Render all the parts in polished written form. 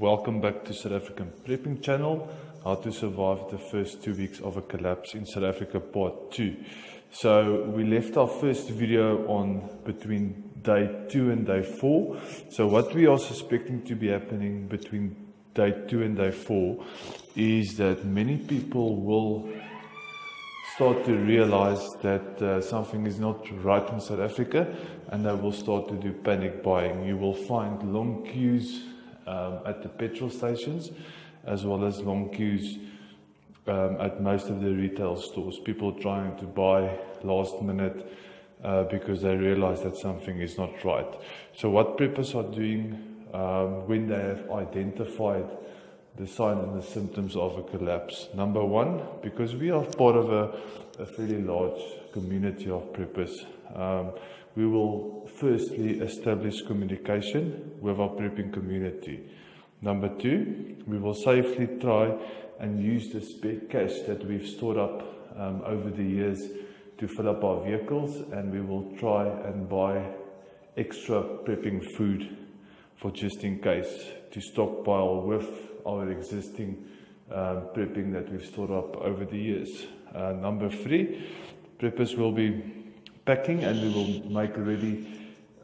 Welcome back to South African Prepping Channel, how to survive the first 2 weeks of a collapse in South Africa part 2. So we left our first video on between day 2 and day 4. So what we are suspecting to be happening between day 2 and day 4 is that many people will start to realize that something is not right in South Africa, and they will start to do panic buying. You will find long queues at the petrol stations, as well as long queues at most of the retail stores. People trying to buy last minute because they realize that something is not right. So what preppers are doing when they have identified the signs and the symptoms of a collapse. Number one, because we are part of a fairly large community of preppers, we will firstly establish communication with our prepping community. Number two, we will safely try and use the spare cash that we've stored up over the years to fill up our vehicles, and we will try and buy extra prepping food for just in case, to stockpile with our existing prepping that we've stored up over the years. Number three, preppers will be packing, and we will make ready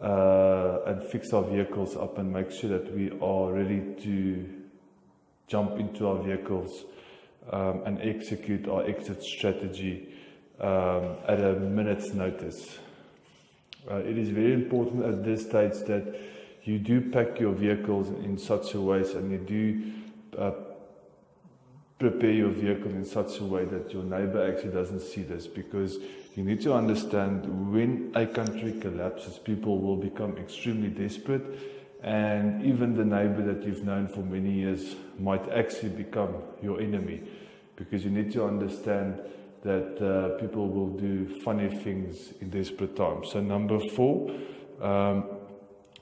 and fix our vehicles up and make sure that we are ready to jump into our vehicles and execute our exit strategy at a minute's notice. It is very important at this stage that you do pack your vehicles in such a way, and you do prepare your vehicle in such a way that your neighbor actually doesn't see this, because you need to understand when a country collapses, people will become extremely desperate, and even the neighbor that you've known for many years might actually become your enemy, because you need to understand that people will do funny things in desperate times. So number four,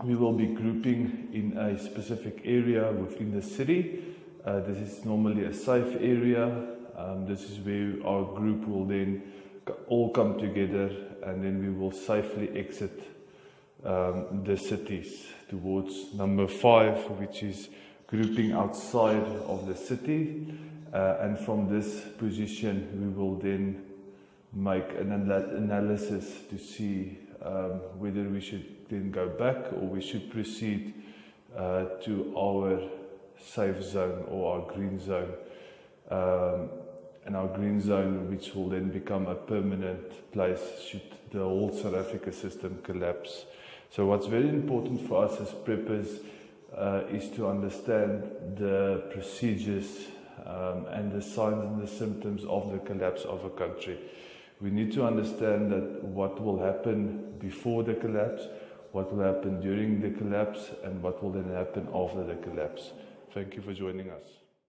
we will be grouping in a specific area within the city. This is normally a safe area. This is where our group will then all come together, and then we will safely exit the cities towards number five, which is grouping outside of the city. And from this position, we will then make an analysis to see whether we should then go back or we should proceed to our safe zone or our green zone, and our green zone, which will then become a permanent place should the whole South Africa system collapse. So what's very important for us as preppers is to understand the procedures and the signs and the symptoms of the collapse of a country. We need to understand that what will happen before the collapse, what will happen during the collapse, and what will then happen after the collapse. Thank you for joining us.